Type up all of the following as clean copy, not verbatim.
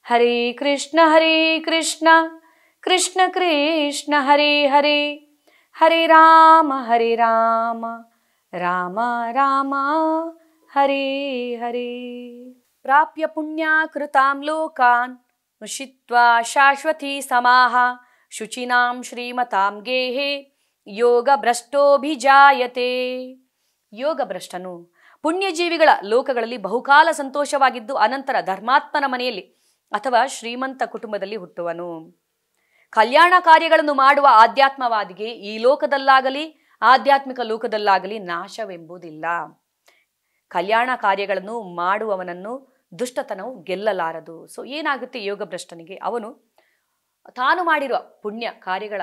ಹರೇ ಕೃಷ್ಣ ಕೃಷ್ಣ ಕೃಷ್ಣ ಹರೇ ಹರೇ, ಹರೇ ರಾಮ ರಾಮ ರಾಮ ಹರೇ ಹರೇ. ಪ್ರಾಪ್ಯ ಪುಣ್ಯಕೃತಾಂ ಲೋಕಾನ್ ಉಷಿತ್ವಾ ಶಾಶ್ವತೀ ಸಮಾಹ, ಶುಚಿನಾಂ ಶ್ರೀಮತಾಂ ಗೇಹೇ ಯೋಗ ಭ್ರಷ್ಟೋಭಿಜಾಯತೆ. ಯೋಗ ಭ್ರಷ್ಟನು ಪುಣ್ಯಜೀವಿಗಳ ಲೋಕಗಳಲ್ಲಿ ಬಹುಕಾಲ ಸಂತೋಷವಾಗಿದ್ದು ಅನಂತರ ಧರ್ಮಾತ್ಮನ ಮನೆಯಲ್ಲಿ ಅಥವಾ ಶ್ರೀಮಂತ ಕುಟುಂಬದಲ್ಲಿ ಹುಟ್ಟುವನು. ಕಲ್ಯಾಣ ಕಾರ್ಯಗಳನ್ನು ಮಾಡುವ ಆಧ್ಯಾತ್ಮವಾದಿಗೆ ಈ ಲೋಕದಲ್ಲಾಗಲಿ ಆಧ್ಯಾತ್ಮಿಕ ಲೋಕದಲ್ಲಾಗಲಿ ನಾಶವೆಂಬುದಿಲ್ಲ. ಕಲ್ಯಾಣ ಕಾರ್ಯಗಳನ್ನು ಮಾಡುವವನನ್ನು ದುಷ್ಟತನವು ಗೆಲ್ಲಲಾರದು. ಸೊ ಏನಾಗುತ್ತೆ ಯೋಗ ಭ್ರಷ್ಟನಿಗೆ, ಅವನು ತಾನು ಮಾಡಿರುವ ಪುಣ್ಯ ಕಾರ್ಯಗಳ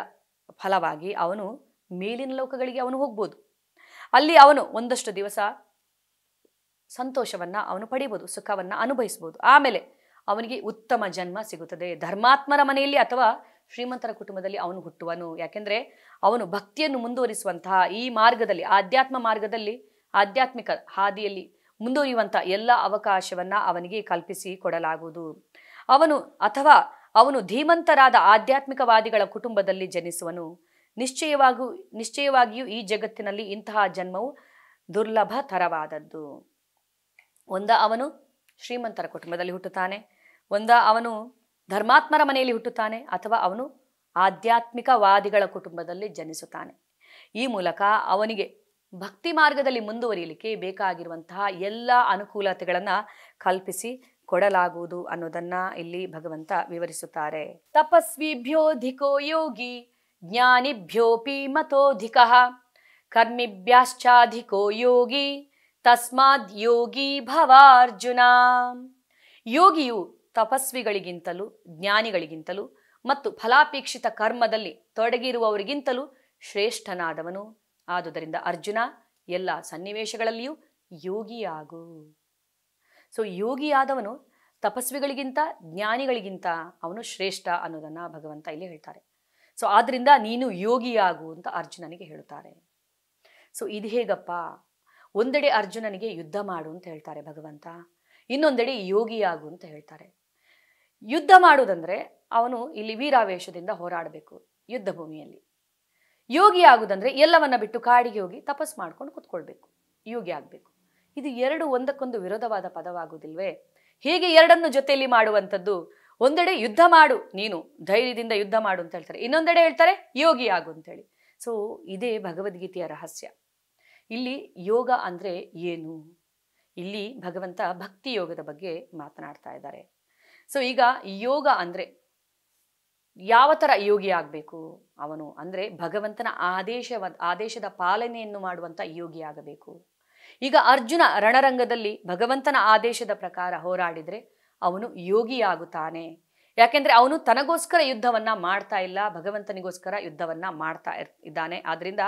ಫಲವಾಗಿ ಅವನು ಮೇಲಿನ ಲೋಕಗಳಿಗೆ ಅವನು ಹೋಗ್ಬೋದು. ಅಲ್ಲಿ ಅವನು ಒಂದಷ್ಟು ದಿವಸ ಸಂತೋಷವನ್ನ ಅವನು ಪಡಿಬೋದು, ಸುಖವನ್ನ ಅನುಭವಿಸ್ಬೋದು. ಆಮೇಲೆ ಅವನಿಗೆ ಉತ್ತಮ ಜನ್ಮ ಸಿಗುತ್ತದೆ. ಧರ್ಮಾತ್ಮರ ಮನೆಯಲ್ಲಿ ಅಥವಾ ಶ್ರೀಮಂತರ ಕುಟುಂಬದಲ್ಲಿ ಅವನು ಹುಟ್ಟುವನು. ಯಾಕೆಂದ್ರೆ ಅವನು ಭಕ್ತಿಯನ್ನು ಮುಂದುವರಿಸುವಂತಹ ಈ ಮಾರ್ಗದಲ್ಲಿ, ಆಧ್ಯಾತ್ಮ ಮಾರ್ಗದಲ್ಲಿ, ಆಧ್ಯಾತ್ಮಿಕ ಹಾದಿಯಲ್ಲಿ ಮುಂದುವರಿಯುವಂತಹ ಎಲ್ಲ ಅವಕಾಶವನ್ನ ಅವನಿಗೆ ಕಲ್ಪಿಸಿ ಕೊಡಲಾಗುವುದು. ಅವನು ಧೀಮಂತರಾದ ಆಧ್ಯಾತ್ಮಿಕವಾದಿಗಳ ಕುಟುಂಬದಲ್ಲಿ ಜನಿಸುವನು. ನಿಶ್ಚಯವಾಗಿಯೂ ಈ ಜಗತ್ತಿನಲ್ಲಿ ಇಂತಹ ಜನ್ಮವು ದುರ್ಲಭ ತರವಾದದ್ದು. ಅವನು ಶ್ರೀಮಂತರ ಕುಟುಂಬದಲ್ಲಿ ಹುಟ್ಟುತ್ತಾನೆ, ಅವನು ಧರ್ಮಾತ್ಮರ ಮನೆಯಲ್ಲಿ ಹುಟ್ಟುತ್ತಾನೆ, ಅಥವಾ ಅವನು ಆಧ್ಯಾತ್ಮಿಕವಾದಿಗಳ ಕುಟುಂಬದಲ್ಲಿ ಜನಿಸುತ್ತಾನೆ. ಈ ಮೂಲಕ ಅವನಿಗೆ ಭಕ್ತಿ ಮಾರ್ಗದಲ್ಲಿ ಮುಂದುವರಿಯಲಿಕ್ಕೆ ಬೇಕಾಗಿರುವಂತಹ ಎಲ್ಲ ಅನುಕೂಲತೆಗಳನ್ನು ಕಲ್ಪಿಸಿ ಕೊಡಲಾಗುವುದು ಅನ್ನೋದನ್ನ ಇಲ್ಲಿ ಭಗವಂತ ವಿವರಿಸುತ್ತಾರೆ. ತಪಸ್ವಿಭ್ಯೋಧಿಕೋ ಯೋಗಿ ಜ್ಞಾನಿಭ್ಯೋಪಿ ಮತೋಧಿಕಃ ಕರ್ಮಿಭ್ಯಾಶ್ಚಾಧಿಕೋ ಯೋಗಿ ತಸ್ಮಾದ್ ಯೋಗಿ ಭವಾರ್ಜುನ. ಯೋಗಿಯು ತಪಸ್ವಿಗಳಿಗಿಂತಲೂ ಜ್ಞಾನಿಗಳಿಗಿಂತಲೂ ಮತ್ತು ಫಲಾಪೇಕ್ಷಿತ ಕರ್ಮದಲ್ಲಿ ತೊಡಗಿರುವವರಿಗಿಂತಲೂ ಶ್ರೇಷ್ಠನಾದವನು. ಆದುದರಿಂದ ಅರ್ಜುನ ಎಲ್ಲ ಸನ್ನಿವೇಶಗಳಲ್ಲಿಯೂ ಯೋಗಿಯಾಗು. ಸೊ ಯೋಗಿಯಾದವನು ತಪಸ್ವಿಗಳಿಗಿಂತ ಜ್ಞಾನಿಗಳಿಗಿಂತ ಅವನು ಶ್ರೇಷ್ಠ ಅನ್ನೋದನ್ನ ಭಗವಂತ ಇಲ್ಲಿ ಹೇಳ್ತಾರೆ. ಸೊ ಆದ್ರಿಂದ ನೀನು ಯೋಗಿಯಾಗು ಅಂತ ಅರ್ಜುನನಿಗೆ ಹೇಳುತ್ತಾರೆ. ಸೊ ಇದು ಹೇಗಪ್ಪ? ಒಂದೆಡೆ ಅರ್ಜುನನಿಗೆ ಯುದ್ಧ ಮಾಡು ಅಂತ ಹೇಳ್ತಾರೆ ಭಗವಂತ, ಇನ್ನೊಂದೆಡೆ ಯೋಗಿಯಾಗು ಅಂತ ಹೇಳ್ತಾರೆ. ಯುದ್ಧ ಮಾಡುವುದಂದ್ರೆ ಅವನು ಇಲ್ಲಿ ವೀರಾವೇಶದಿಂದ ಹೋರಾಡಬೇಕು ಯುದ್ಧ ಭೂಮಿಯಲ್ಲಿ. ಯೋಗಿ ಆಗುದಂದ್ರೆ ಎಲ್ಲವನ್ನ ಬಿಟ್ಟು ಕಾಡಿಗೆ ಹೋಗಿ ತಪಸ್ ಮಾಡ್ಕೊಂಡು ಕುತ್ಕೊಳ್ಬೇಕು, ಯೋಗಿ ಆಗ್ಬೇಕು. ಇದು ಎರಡು ಒಂದಕ್ಕೊಂದು ವಿರೋಧವಾದ ಪದವಾಗುವುದಿಲ್ವೇ? ಹೇಗೆ ಎರಡನ್ನು ಜೊತೆಯಲ್ಲಿ ಮಾಡುವಂಥದ್ದು? ಒಂದೆಡೆ ಯುದ್ಧ ಮಾಡು, ನೀನು ಧೈರ್ಯದಿಂದ ಯುದ್ಧ ಮಾಡು ಅಂತ ಹೇಳ್ತಾರೆ, ಇನ್ನೊಂದೆಡೆ ಹೇಳ್ತಾರೆ ಯೋಗಿ ಆಗು ಅಂತೇಳಿ. ಸೊ ಇದೇ ಭಗವದ್ಗೀತೆಯ ರಹಸ್ಯ. ಇಲ್ಲಿ ಯೋಗ ಅಂದ್ರೆ ಏನು? ಇಲ್ಲಿ ಭಗವಂತ ಭಕ್ತಿ ಯೋಗದ ಬಗ್ಗೆ ಮಾತನಾಡ್ತಾ ಇದ್ದಾರೆ. ಸೊ ಈಗ ಯೋಗ ಅಂದ್ರೆ ಯಾವ ತರ ಯೋಗಿ ಆಗಬೇಕು ಅವನು ಅಂದ್ರೆ ಭಗವಂತನ ಆದೇಶದ ಪಾಲನೆಯನ್ನು ಮಾಡುವಂತ ಯೋಗಿ ಆಗಬೇಕು. ಈಗ ಅರ್ಜುನ ರಣರಂಗದಲ್ಲಿ ಭಗವಂತನ ಆದೇಶದ ಪ್ರಕಾರ ಹೋರಾಡಿದ್ರೆ ಅವನು ಯೋಗಿ ಆಗುತ್ತಾನೆ. ಯಾಕೆಂದ್ರೆ ಅವನು ತನಗೋಸ್ಕರ ಯುದ್ಧವನ್ನ ಮಾಡ್ತಾ ಇಲ್ಲ, ಭಗವಂತನಿಗೋಸ್ಕರ ಯುದ್ಧವನ್ನ ಮಾಡ್ತಾ ಇದ್ದಾನೆ. ಆದ್ರಿಂದ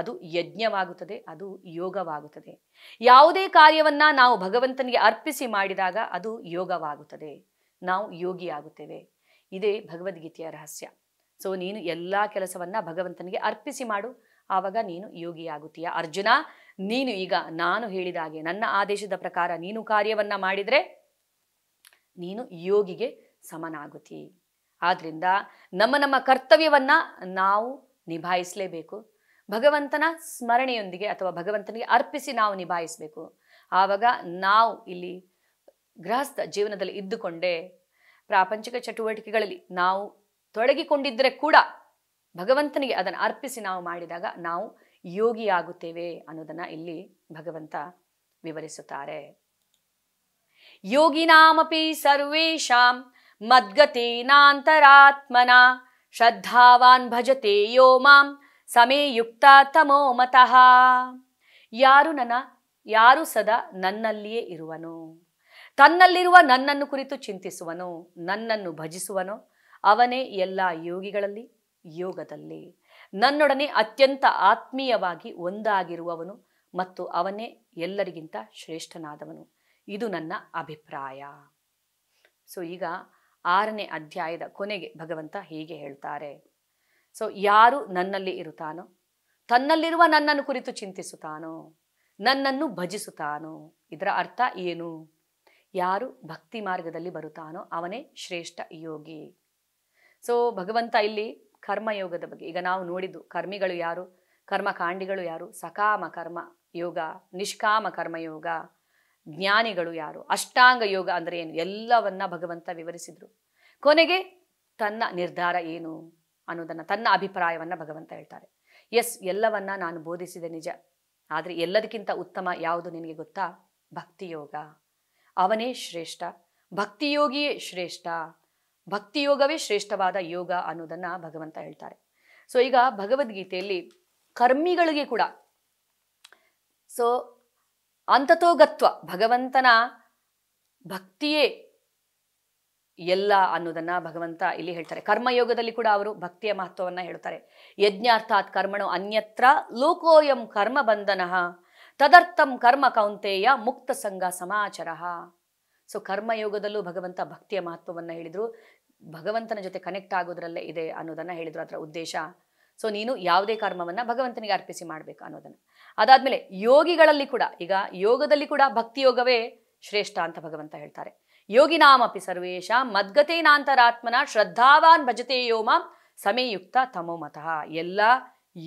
ಅದು ಯಜ್ಞವಾಗುತ್ತದೆ, ಅದು ಯೋಗವಾಗುತ್ತದೆ. ಯಾವುದೇ ಕಾರ್ಯವನ್ನ ನಾವು ಭಗವಂತನಿಗೆ ಅರ್ಪಿಸಿ ಮಾಡಿದಾಗ ಅದು ಯೋಗವಾಗುತ್ತದೆ, ನಾವು ಯೋಗಿ ಆಗುತ್ತೇವೆ. ಇದೇ ಭಗವದ್ಗೀತೆಯ ರಹಸ್ಯ. ಸೊ ನೀನು ಎಲ್ಲಾ ಕೆಲಸವನ್ನ ಭಗವಂತನಿಗೆ ಅರ್ಪಿಸಿ ಮಾಡು, ಆವಾಗ ನೀನು ಯೋಗಿ ಆಗುತ್ತೀಯ. ಅರ್ಜುನ, ನೀನು ಈಗ ನಾನು ಹೇಳಿದ ಹಾಗೆ ನನ್ನ ಆದೇಶದ ಪ್ರಕಾರ ನೀನು ಕಾರ್ಯವನ್ನ ಮಾಡಿದ್ರೆ ನೀನು ಯೋಗಿಗೆ ಸಮನಾಗುತ್ತಿ. ಆದ್ರಿಂದ ನಮ್ಮ ಕರ್ತವ್ಯವನ್ನ ನಾವು ನಿಭಾಯಿಸಲೇಬೇಕು. ಭಗವಂತನ ಸ್ಮರಣೆಯೊಂದಿಗೆ ಅಥವಾ ಭಗವಂತನಿಗೆ ಅರ್ಪಿಸಿ ನಾವು ನಿಭಾಯಿಸಬೇಕು. ಆವಾಗ ನಾವು ಇಲ್ಲಿ ಗೃಹಸ್ಥ ಜೀವನದಲ್ಲಿ ಇದ್ದುಕೊಂಡೇ ಪ್ರಾಪಂಚಿಕ ಚಟುವಟಿಕೆಗಳಲ್ಲಿ ನಾವು ತೊಡಗಿಕೊಂಡಿದ್ದರೆ ಕೂಡ ಭಗವಂತನಿಗೆ ಅದನ್ನು ಅರ್ಪಿಸಿ ನಾವು ಮಾಡಿದಾಗ ನಾವು ಯೋಗಿ ಆಗುತ್ತೇವೆ ಅನ್ನೋದನ್ನ ಇಲ್ಲಿ ಭಗವಂತ ವಿವರಿಸುತ್ತಾರೆ. ಯೋಗಿನಾಮಪಿ ಸರ್ವೇಷಾಂ ಮದ್ಗತೇನಾಂತರಾತ್ಮನ ಶ್ರದ್ಧಾವಾನ್ ಭಜತೆ ಯೋ ಮಾಂ ಸಮೇ ಯುಕ್ತ ತಮೋ ಮತಃ. ಯಾರು ಸದಾ ನನ್ನಲ್ಲಿಯೇ ಇರುವನು, ತನ್ನಲ್ಲಿರುವ ನನ್ನನ್ನು ಕುರಿತು ಚಿಂತಿಸುವನು, ನನ್ನನ್ನು ಭಜಿಸುವನೋ ಅವನೇ ಎಲ್ಲ ಯೋಗಿಗಳಲ್ಲಿ ಯೋಗದಲ್ಲಿ ನನ್ನೊಡನೆ ಅತ್ಯಂತ ಆತ್ಮೀಯವಾಗಿ ಒಂದಾಗಿರುವವನು ಮತ್ತು ಅವನೇ ಎಲ್ಲರಿಗಿಂತ ಶ್ರೇಷ್ಠನಾದವನು. ಇದು ನನ್ನ ಅಭಿಪ್ರಾಯ. ಸೊ ಈಗ 6ನೇ ಅಧ್ಯಾಯದ ಕೊನೆಗೆ ಭಗವಂತ ಹೀಗೆ ಹೇಳ್ತಾರೆ. ಸೊ ಯಾರು ನನ್ನಲ್ಲಿ ಇರುತ್ತಾನೋ, ತನ್ನಲ್ಲಿರುವ ನನ್ನನ್ನು ಕುರಿತು ಚಿಂತಿಸುತ್ತಾನೋ, ನನ್ನನ್ನು ಭಜಿಸುತ್ತಾನೋ, ಇದರ ಅರ್ಥ ಏನು? ಯಾರು ಭಕ್ತಿ ಮಾರ್ಗದಲ್ಲಿ ಬರುತ್ತಾನೋ ಅವನೇ ಶ್ರೇಷ್ಠ ಯೋಗಿ. ಸೊ ಭಗವಂತ ಇಲ್ಲಿ ಕರ್ಮಯೋಗದ ಬಗ್ಗೆ, ಈಗ ನಾವು ನೋಡಿದ್ದು ಕರ್ಮಿಗಳು ಯಾರು, ಕರ್ಮಕಾಂಡಿಗಳು ಯಾರು, ಸಕಾಮ ಕರ್ಮ ಯೋಗ, ನಿಷ್ಕಾಮ ಕರ್ಮಯೋಗ, ಜ್ಞಾನಿಗಳು ಯಾರು, ಅಷ್ಟಾಂಗ ಯೋಗ ಅಂದರೆ ಏನು, ಎಲ್ಲವನ್ನ ಭಗವಂತ ವಿವರಿಸಿದ್ರು. ಕೊನೆಗೆ ತನ್ನ ನಿರ್ಧಾರ ಏನು ಅನ್ನೋದನ್ನು, ತನ್ನ ಅಭಿಪ್ರಾಯವನ್ನ ಭಗವಂತ ಹೇಳ್ತಾರೆ. ಎಸ್, ಎಲ್ಲವನ್ನ ನಾನು ಬೋಧಿಸಿದೆ ನಿಜ, ಆದರೆ ಎಲ್ಲದಕ್ಕಿಂತ ಉತ್ತಮ ಯಾವುದು ನಿನಗೆ ಗೊತ್ತಾ? ಭಕ್ತಿಯೋಗ. ಅವನೇ ಶ್ರೇಷ್ಠ, ಭಕ್ತಿಯೋಗಿಯೇ ಶ್ರೇಷ್ಠ, ಭಕ್ತಿಯೋಗವೇ ಶ್ರೇಷ್ಠವಾದ ಯೋಗ ಅನ್ನೋದನ್ನ ಭಗವಂತ ಹೇಳ್ತಾರೆ. ಸೊ ಈಗ ಭಗವದ್ಗೀತೆಯಲ್ಲಿ ಕರ್ಮಿಗಳಿಗೆ ಕೂಡ ಸೊ ಅಂತತೋಗತ್ವ, ಭಗವಂತನ ಭಕ್ತಿಯೇ ಎಲ್ಲ ಅನ್ನೋದನ್ನ ಭಗವಂತ ಇಲ್ಲಿ ಹೇಳ್ತಾರೆ. ಕರ್ಮಯೋಗದಲ್ಲಿ ಕೂಡ ಅವರು ಭಕ್ತಿಯ ಮಹತ್ವವನ್ನ ಹೇಳ್ತಾರೆ. ಯಜ್ಞಾರ್ಥಾತ್ ಕರ್ಮಣೋ ಅನ್ಯತ್ರ ಲೋಕೋಯಂ ಕರ್ಮ ಬಂಧನಃ ತದರ್ಥಂ ಕರ್ಮ ಕೌಂತೆಯ ಮುಕ್ತ ಸಂಘ ಸಮಾಚರಃ. ಸೊ ಕರ್ಮಯೋಗದಲ್ಲೂ ಭಗವಂತ ಭಕ್ತಿಯ ಮಹತ್ವವನ್ನ ಹೇಳಿದ್ರು, ಭಗವಂತನ ಜೊತೆ ಕನೆಕ್ಟ್ ಆಗೋದ್ರಲ್ಲೇ ಇದೆ ಅನ್ನೋದನ್ನ ಹೇಳಿದ್ರು, ಅದರ ಉದ್ದೇಶ. ಸೊ ನೀನು ಯಾವುದೇ ಕರ್ಮವನ್ನ ಭಗವಂತನಿಗೆ ಅರ್ಪಿಸಿ ಮಾಡ್ಬೇಕು ಅನ್ನೋದನ್ನ. ಅದಾದ್ಮೇಲೆ ಯೋಗಿಗಳಲ್ಲಿ ಕೂಡ, ಈಗ ಯೋಗದಲ್ಲಿ ಕೂಡ ಭಕ್ತಿಯೋಗವೇ ಶ್ರೇಷ್ಠ ಅಂತ ಭಗವಂತ ಹೇಳ್ತಾರೆ. ಯೋಗಿನಾಮಪಿ ಸರ್ವೇಶ ಮದ್ಗತೇನಾಂತರಾತ್ಮನ ಶ್ರದ್ಧಾವಾನ್ ಭಜತೆ ಯೋಮಾಂ ಸಮಯುಕ್ತ ತಮೋಮತಃ. ಎಲ್ಲ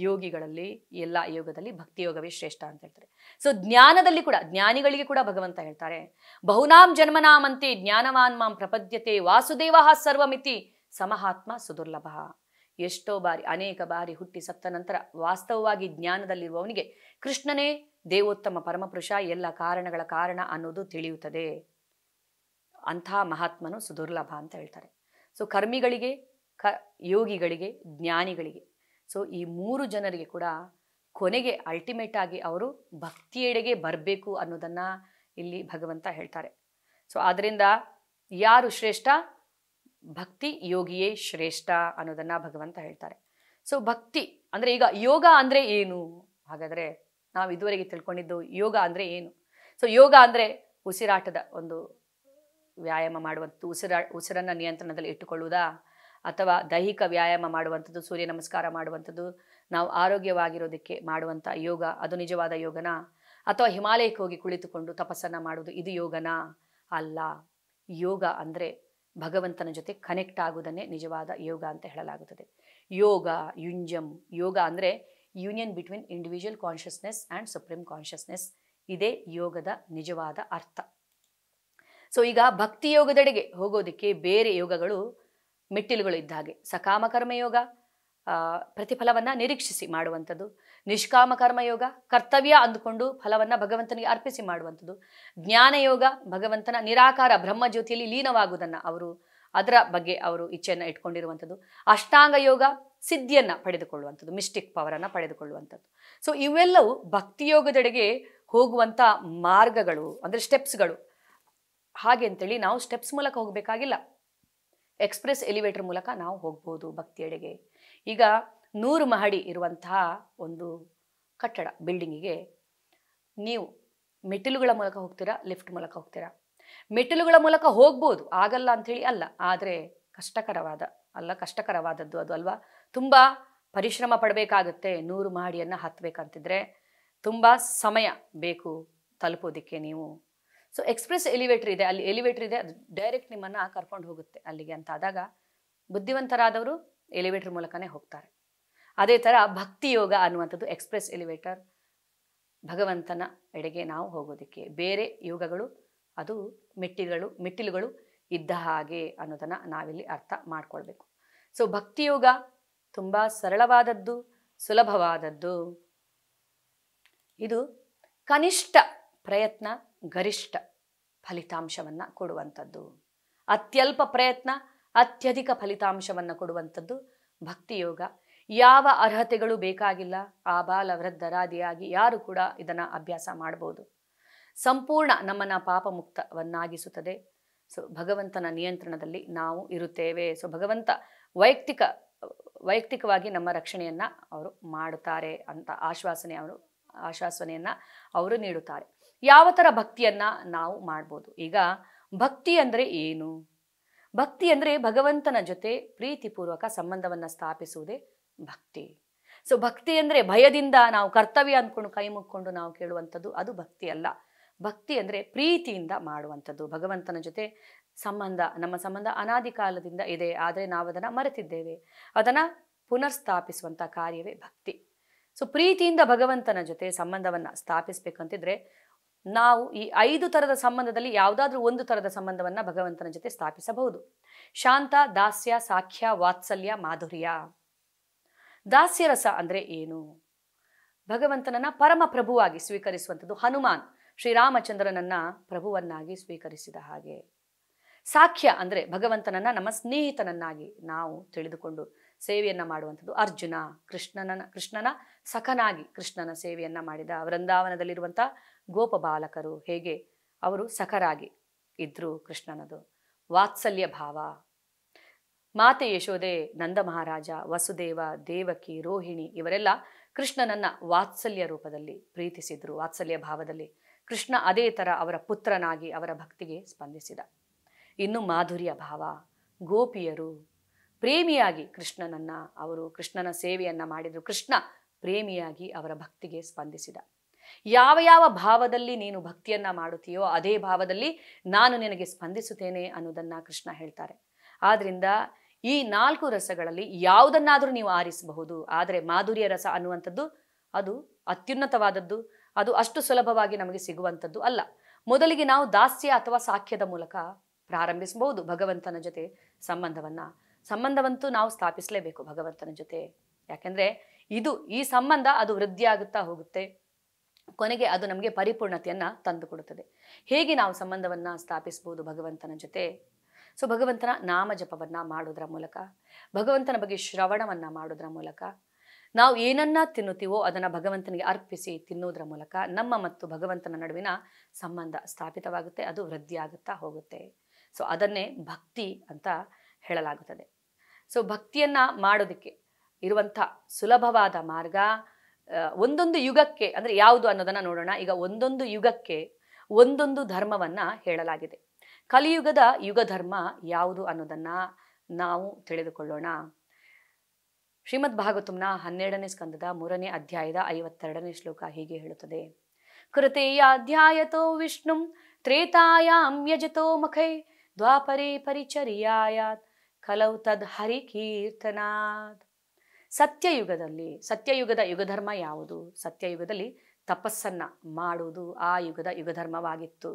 ಯೋಗಿಗಳಲ್ಲಿ, ಎಲ್ಲ ಯೋಗದಲ್ಲಿ ಭಕ್ತಿಯೋಗವೇ ಶ್ರೇಷ್ಠ ಅಂತ ಹೇಳ್ತಾರೆ. ಸೊ ಜ್ಞಾನದಲ್ಲಿ ಕೂಡ, ಜ್ಞಾನಿಗಳಿಗೆ ಕೂಡ ಭಗವಂತ ಹೇಳ್ತಾರೆ, ಬಹುನಾಂ ಜನ್ಮನಾಮಂತೆ ಜ್ಞಾನವಾನ್ ಮಾಂ ಪ್ರಪದ್ಯತೆ ವಾಸುದೇವ ಸರ್ವಮಿತಿ ಸಮಹಾತ್ಮ ಸುದುರ್ಲಭ. ಎಷ್ಟೋ ಬಾರಿ, ಅನೇಕ ಬಾರಿ ಹುಟ್ಟಿ ಸತ್ತ ನಂತರ ವಾಸ್ತವವಾಗಿ ಜ್ಞಾನದಲ್ಲಿರುವವನಿಗೆ ಕೃಷ್ಣನೇ ದೇವೋತ್ತಮ ಪರಮಪುರುಷ, ಎಲ್ಲ ಕಾರಣಗಳ ಕಾರಣ ಅನ್ನೋದು ತಿಳಿಯುತ್ತದೆ. ಅಂಥ ಮಹಾತ್ಮನು ಸುದುರ್ಲಭ ಅಂತ ಹೇಳ್ತಾರೆ. ಸೊ ಕರ್ಮಿಗಳಿಗೆ, ಯೋಗಿಗಳಿಗೆ, ಜ್ಞಾನಿಗಳಿಗೆ, ಸೊ ಈ 3 ಜನರಿಗೆ ಕೂಡ ಕೊನೆಗೆ ಅಲ್ಟಿಮೇಟ್ ಆಗಿ ಅವರು ಭಕ್ತಿಯೆಡೆಗೆ ಬರಬೇಕು ಅನ್ನೋದನ್ನ ಇಲ್ಲಿ ಭಗವಂತ ಹೇಳ್ತಾರೆ. ಸೊ ಆದ್ದರಿಂದ ಯಾರು ಶ್ರೇಷ್ಠ? ಭಕ್ತಿ ಯೋಗಿಯೇ ಶ್ರೇಷ್ಠ ಅನ್ನೋದನ್ನ ಭಗವಂತ ಹೇಳ್ತಾರೆ. ಸೊ ಭಕ್ತಿ ಅಂದ್ರೆ, ಈಗ ಯೋಗ ಅಂದ್ರೆ ಏನು? ಹಾಗಾದ್ರೆ ನಾವು ಇದುವರೆಗೆ ತಿಳ್ಕೊಂಡಿದ್ದು ಯೋಗ ಅಂದ್ರೆ ಏನು? ಸೊ ಯೋಗ ಅಂದ್ರೆ ಉಸಿರಾಟದ ಒಂದು ವ್ಯಾಯಾಮ ಮಾಡುವಂಥದ್ದು, ಉಸಿರನ್ನ ನಿಯಂತ್ರಣದಲ್ಲಿ ಇಟ್ಟುಕೊಳ್ಳುವುದಾ, ಅಥವಾ ದೈಹಿಕ ವ್ಯಾಯಾಮ ಮಾಡುವಂಥದ್ದು, ಸೂರ್ಯ ನಮಸ್ಕಾರ ಮಾಡುವಂಥದ್ದು, ನಾವು ಆರೋಗ್ಯವಾಗಿರೋದಕ್ಕೆ ಮಾಡುವಂಥ ಯೋಗ, ಅದು ನಿಜವಾದ ಯೋಗನಾ? ಅಥವಾ ಹಿಮಾಲಯಕ್ಕೆ ಹೋಗಿ ಕುಳಿತುಕೊಂಡು ತಪಸ್ಸನ್ನ ಮಾಡುವುದು, ಇದು ಯೋಗನಾ? ಅಲ್ಲ. ಯೋಗ ಅಂದರೆ ಭಗವಂತನ ಜೊತೆ ಕನೆಕ್ಟ್ ಆಗುವುದನ್ನೇ ನಿಜವಾದ ಯೋಗ ಅಂತ ಹೇಳಲಾಗುತ್ತದೆ. ಯೋಗ ಯುಂಜಂ, ಯೋಗ ಅಂದರೆ union between individual consciousness and supreme consciousness. ಇದೇ ಯೋಗದ ನಿಜವಾದ ಅರ್ಥ. ಸೊ ಈಗ ಭಕ್ತಿ ಯೋಗದೆಡೆಗೆ ಹೋಗೋದಕ್ಕೆ ಬೇರೆ ಯೋಗಗಳು ಮೆಟ್ಟಿಲುಗಳು ಇದ್ದ ಹಾಗೆ. ಸಕಾಮ ಕರ್ಮಯೋಗ ಪ್ರತಿಫಲವನ್ನ ನಿರೀಕ್ಷಿಸಿ ಮಾಡುವಂಥದ್ದು, ನಿಷ್ಕಾಮ ಕರ್ಮಯೋಗ ಕರ್ತವ್ಯ ಅಂದುಕೊಂಡು ಫಲವನ್ನ ಭಗವಂತನಿಗೆ ಅರ್ಪಿಸಿ ಮಾಡುವಂಥದ್ದು, ಜ್ಞಾನಯೋಗ ಭಗವಂತನ ನಿರಾಕಾರ ಬ್ರಹ್ಮಜ್ಯೋತಿಯಲ್ಲಿ ಲೀನವಾಗುವುದನ್ನು ಅದರ ಬಗ್ಗೆ ಅವರು ಇಚ್ಛೆಯನ್ನು ಇಟ್ಕೊಂಡಿರುವಂಥದ್ದು, ಅಷ್ಟಾಂಗ ಯೋಗ ಸಿದ್ಧಿಯನ್ನ ಪಡೆದುಕೊಳ್ಳುವಂಥದ್ದು, ಮಿಸ್ಟಿಕ್ ಪವರನ್ನು ಪಡೆದುಕೊಳ್ಳುವಂಥದ್ದು. ಸೊ ಇವೆಲ್ಲವೂ ಭಕ್ತಿಯೋಗದೆಡೆಗೆ ಹೋಗುವಂಥ ಮಾರ್ಗಗಳು, ಅಂದರೆ ಸ್ಟೆಪ್ಸ್ಗಳು. ಹಾಗೆ ಅಂತೇಳಿ ನಾವು ಸ್ಟೆಪ್ಸ್ ಮೂಲಕ ಹೋಗಬೇಕಾಗಿಲ್ಲ, ಎಕ್ಸ್ಪ್ರೆಸ್ ಎಲಿವೇಟರ್ ಮೂಲಕ ನಾವು ಹೋಗ್ಬೋದು ಭಕ್ತಿಯೆಡೆಗೆ. ಈಗ 100 ಮಹಡಿ ಇರುವಂತಹ ಒಂದು ಕಟ್ಟಡ, ಬಿಲ್ಡಿಂಗಿಗೆ ನೀವು ಮೆಟ್ಟಿಲುಗಳ ಮೂಲಕ ಹೋಗ್ತೀರಾ, ಲಿಫ್ಟ್ ಮೂಲಕ ಹೋಗ್ತೀರಾ? ಮೆಟ್ಟಿಲುಗಳ ಮೂಲಕ ಹೋಗ್ಬೋದು, ಆಗಲ್ಲ ಅಂಥೇಳಿ ಅಲ್ಲ, ಆದರೆ ಕಷ್ಟಕರವಾದದ್ದು ಅದು ಅಲ್ವಾ. ತುಂಬ ಪರಿಶ್ರಮ ಪಡಬೇಕಾಗತ್ತೆ. 100 ಮಹಡಿಯನ್ನು ಹತ್ತಬೇಕಂತಿದ್ರೆ ತುಂಬ ಸಮಯ ಬೇಕು ತಲುಪೋದಕ್ಕೆ ನೀವು. ಸೊ ಎಕ್ಸ್ಪ್ರೆಸ್ ಎಲಿವೇಟರ್ ಇದೆ, ಅಲ್ಲಿ ಎಲಿವೇಟರ್ ಇದೆ, ಅದು ಡೈರೆಕ್ಟ್ ನಿಮ್ಮನ್ನು ಕರ್ಕೊಂಡು ಹೋಗುತ್ತೆ ಅಲ್ಲಿಗೆ ಅಂತ ಆದಾಗ ಬುದ್ಧಿವಂತರಾದವರು ಎಲಿವೇಟರ್ ಮೂಲಕನೇ ಹೋಗ್ತಾರೆ. ಅದೇ ಥರ ಭಕ್ತಿ ಯೋಗ ಅನ್ನುವಂಥದ್ದು ಎಕ್ಸ್ಪ್ರೆಸ್ ಎಲಿವೇಟರ್, ಭಗವಂತನ ಎಡೆಗೆ ನಾವು ಹೋಗೋದಕ್ಕೆ. ಬೇರೆ ಯೋಗಗಳು ಅದು ಮೆಟ್ಟಿಲುಗಳು ಇದ್ದ ಹಾಗೆ ಅನ್ನೋದನ್ನು ನಾವಿಲ್ಲಿ ಅರ್ಥ ಮಾಡ್ಕೊಳ್ಬೇಕು. ಸೊ ಭಕ್ತಿಯೋಗ ತುಂಬ ಸರಳವಾದದ್ದು, ಸುಲಭವಾದದ್ದು. ಇದು ಕನಿಷ್ಠ ಪ್ರಯತ್ನ ಗರಿಷ್ಠ ಫಲಿತಾಂಶವನ್ನು ಕೊಡುವಂಥದ್ದು. ಅತ್ಯಲ್ಪ ಪ್ರಯತ್ನ ಅತ್ಯಧಿಕ ಫಲಿತಾಂಶವನ್ನು ಕೊಡುವಂಥದ್ದು ಭಕ್ತಿಯೋಗ. ಯಾವ ಅರ್ಹತೆಗಳು ಬೇಕಾಗಿಲ್ಲ, ಆಬಾಲ ವೃದ್ಧರಾದಿಯಾಗಿ ಯಾರು ಕೂಡ ಇದನ್ನು ಅಭ್ಯಾಸ ಮಾಡ್ಬೋದು. ಸಂಪೂರ್ಣ ನಮ್ಮನ್ನು ಪಾಪ ಮುಕ್ತವನ್ನಾಗಿಸುತ್ತದೆ. ಸೊ ಭಗವಂತನ ನಿಯಂತ್ರಣದಲ್ಲಿ ನಾವು ಇರುತ್ತೇವೆ. ಸೊ ಭಗವಂತ ವೈಯಕ್ತಿಕವಾಗಿ ನಮ್ಮ ರಕ್ಷಣೆಯನ್ನು ಅವರು ಮಾಡುತ್ತಾರೆ ಅಂತ ಆಶ್ವಾಸನೆಯನ್ನು ಅವರು ನೀಡುತ್ತಾರೆ. ಯಾವ ಥರ ಭಕ್ತಿಯನ್ನು ನಾವು ಮಾಡ್ಬೋದು? ಈಗ ಭಕ್ತಿ ಅಂದರೆ ಏನು? ಭಕ್ತಿ ಅಂದರೆ ಭಗವಂತನ ಜೊತೆ ಪ್ರೀತಿಪೂರ್ವಕ ಸಂಬಂಧವನ್ನು ಸ್ಥಾಪಿಸುವುದೇ ಭಕ್ತಿ. ಸೊ ಭಕ್ತಿ ಅಂದರೆ ಭಯದಿಂದ ನಾವು ಕರ್ತವ್ಯ ಅಂದ್ಕೊಂಡು ಕೈ ಮುಕ್ಕೊಂಡು ನಾವು ಕೇಳುವಂಥದ್ದು ಅದು ಭಕ್ತಿ ಅಲ್ಲ. ಭಕ್ತಿ ಅಂದರೆ ಪ್ರೀತಿಯಿಂದ ಮಾಡುವಂಥದ್ದು. ಭಗವಂತನ ಜೊತೆ ನಮ್ಮ ಸಂಬಂಧ ಅನಾದಿ ಕಾಲದಿಂದ ಇದೆ, ಆದರೆ ನಾವು ಅದನ್ನು ಮರೆತಿದ್ದೇವೆ. ಅದನ್ನು ಪುನರ್ಸ್ಥಾಪಿಸುವಂಥ ಕಾರ್ಯವೇ ಭಕ್ತಿ. ಸೊ ಪ್ರೀತಿಯಿಂದ ಭಗವಂತನ ಜೊತೆ ಸಂಬಂಧವನ್ನು ಸ್ಥಾಪಿಸ್ಬೇಕಂತಿದ್ರೆ ನಾವು ಈ 5 ಥರದ ಸಂಬಂಧದಲ್ಲಿ ಯಾವುದಾದ್ರೂ ಒಂದು ಥರದ ಸಂಬಂಧವನ್ನು ಭಗವಂತನ ಜೊತೆ ಸ್ಥಾಪಿಸಬಹುದು. ಶಾಂತ, ದಾಸ್ಯ, ಸಾಖ್ಯ, ವಾತ್ಸಲ್ಯ, ಮಾಧುರ್ಯ. ದಾಸ್ಯರಸ ಅಂದರೆ ಏನು? ಭಗವಂತನನ್ನ ಪರಮ ಪ್ರಭುವಾಗಿ ಸ್ವೀಕರಿಸುವಂಥದ್ದು. ಹನುಮಾನ್ ಶ್ರೀರಾಮಚಂದ್ರನನ್ನ ಪ್ರಭುವನ್ನಾಗಿ ಸ್ವೀಕರಿಸಿದ ಹಾಗೆ. ಸಾಖ್ಯ ಅಂದರೆ ಭಗವಂತನನ್ನ ನಮ್ಮ ಸ್ನೇಹಿತನನ್ನಾಗಿ ನಾವು ತಿಳಿದುಕೊಂಡು ಸೇವೆಯನ್ನ ಮಾಡುವಂಥದ್ದು. ಅರ್ಜುನ ಕೃಷ್ಣನ ಸಖನಾಗಿ ಕೃಷ್ಣನ ಸೇವೆಯನ್ನ ಮಾಡಿದ. ವೃಂದಾವನದಲ್ಲಿರುವಂಥ ಗೋಪ ಬಾಲಕರು ಹೇಗೆ ಅವರು ಸಖರಾಗಿ ಇದ್ರು ಕೃಷ್ಣನದು. ವಾತ್ಸಲ್ಯ ಭಾವ, ಮಾತೆ ಯಶೋದೆ, ನಂದ ಮಹಾರಾಜ, ವಸುದೇವ, ದೇವಕಿ, ರೋಹಿಣಿ ಇವರೆಲ್ಲ ಕೃಷ್ಣನನ್ನ ವಾತ್ಸಲ್ಯ ರೂಪದಲ್ಲಿ ಪ್ರೀತಿಸಿದ್ರು. ವಾತ್ಸಲ್ಯ ಭಾವದಲ್ಲಿ ಕೃಷ್ಣ ಅದೇ ಥರ ಅವರ ಪುತ್ರನಾಗಿ ಅವರ ಭಕ್ತಿಗೆ ಸ್ಪಂದಿಸಿದ. ಇನ್ನು ಮಾಧುರ್ಯ ಭಾವ, ಗೋಪಿಯರು ಪ್ರೇಮಿಯಾಗಿ ಅವರು ಕೃಷ್ಣನ ಸೇವೆಯನ್ನ ಮಾಡಿದ್ರು. ಕೃಷ್ಣ ಪ್ರೇಮಿಯಾಗಿ ಅವರ ಭಕ್ತಿಗೆ ಸ್ಪಂದಿಸಿದ. ಯಾವ ಯಾವ ಭಾವದಲ್ಲಿ ನೀನು ಭಕ್ತಿಯನ್ನ ಮಾಡುತ್ತೀಯೋ ಅದೇ ಭಾವದಲ್ಲಿ ನಾನು ನಿನಗೆ ಸ್ಪಂದಿಸುತ್ತೇನೆ ಅನ್ನೋದನ್ನ ಕೃಷ್ಣ ಹೇಳ್ತಾರೆ. ಆದ್ರಿಂದ ಈ 4 ರಸಗಳಲ್ಲಿ ಯಾವುದನ್ನಾದರೂ ನೀವು ಆರಿಸಬಹುದು. ಆದರೆ ಮಾಧುರ್ಯ ರಸ ಅನ್ನುವಂಥದ್ದು ಅದು ಅತ್ಯುನ್ನತವಾದದ್ದು. ಅದು ಅಷ್ಟು ಸುಲಭವಾಗಿ ನಮಗೆ ಸಿಗುವಂಥದ್ದು ಅಲ್ಲ. ಮೊದಲಿಗೆ ನಾವು ದಾಸ್ಯ ಅಥವಾ ಸಾಖ್ಯದ ಮೂಲಕ ಪ್ರಾರಂಭಿಸಬಹುದು ಭಗವಂತನ ಜೊತೆ ಸಂಬಂಧವಂತೂ ನಾವು ಸ್ಥಾಪಿಸಲೇಬೇಕು ಭಗವಂತನ ಜೊತೆ. ಯಾಕೆಂದ್ರೆ ಈ ಸಂಬಂಧ ಅದು ವೃದ್ಧಿಯಾಗುತ್ತಾ ಹೋಗುತ್ತೆ. ಕೊನೆಗೆ ಅದು ನಮಗೆ ಪರಿಪೂರ್ಣತೆಯನ್ನ ತಂದು ಕೊಡುತ್ತದೆ. ಹೇಗೆ ನಾವು ಸಂಬಂಧವನ್ನ ಸ್ಥಾಪಿಸಬಹುದು ಭಗವಂತನ ಜೊತೆ? ಸೊ ಭಗವಂತನ ನಾಮ ಜಪವನ್ನ ಮಾಡೋದ್ರ ಮೂಲಕ, ಭಗವಂತನ ಬಗ್ಗೆ ಶ್ರವಣವನ್ನ ಮಾಡೋದ್ರ ಮೂಲಕ, ನಾವು ಏನನ್ನ ತಿನ್ನುತ್ತೀವೋ ಅದನ್ನ ಭಗವಂತನಿಗೆ ಅರ್ಪಿಸಿ ತಿನ್ನುವುದರ ಮೂಲಕ ನಮ್ಮ ಮತ್ತು ಭಗವಂತನ ನಡುವಿನ ಸಂಬಂಧ ಸ್ಥಾಪಿತವಾಗುತ್ತೆ. ಅದು ವೃದ್ಧಿಯಾಗುತ್ತಾ ಹೋಗುತ್ತೆ. ಸೊ ಅದನ್ನೇ ಭಕ್ತಿ ಅಂತ ಹೇಳಲಾಗುತ್ತದೆ. ಸೊ ಭಕ್ತಿಯನ್ನ ಮಾಡೋದಕ್ಕೆ ಇರುವಂಥ ಸುಲಭವಾದ ಮಾರ್ಗ ಒಂದೊಂದು ಯುಗಕ್ಕೆ ಅಂದರೆ ಯಾವುದು ಅನ್ನೋದನ್ನ ನೋಡೋಣ. ಈಗ ಒಂದೊಂದು ಯುಗಕ್ಕೆ ಒಂದೊಂದು ಧರ್ಮವನ್ನ ಹೇಳಲಾಗಿದೆ. ಕಲಿಯುಗದ ಯುಗ ಧರ್ಮ ಯಾವುದು ಅನ್ನೋದನ್ನ ನಾವು ತಿಳಿದುಕೊಳ್ಳೋಣ. ಶ್ರೀಮದ್ ಭಾಗವತಂನ 12ನೇ ಸ್ಕಂದದ 3ನೇ ಅಧ್ಯಾಯದ 52ನೇ ಶ್ಲೋಕ ಹೀಗೆ ಹೇಳುತ್ತದೆ. ಕೃತೇಯಾಧ್ಯಾಯತೋ ವಿಷ್ಣುಂ ತ್ರೇತಾಯಾಂ ಯಜತೋ ಮುಖೈ ದ್ವಾಪರೇ ಪರಿಚರ್ಯಾಯಾತ್ ಕಲೌ ತದ್ ಹರಿಕೀರ್ತನಾತ್. ಸತ್ಯಯುಗದ ಯುಗಧರ್ಮ ಯಾವುದು? ಸತ್ಯಯುಗದಲ್ಲಿ ತಪಸ್ಸನ್ನ ಮಾಡುವುದು ಆ ಯುಗದ ಯುಗಧರ್ಮವಾಗಿತ್ತು.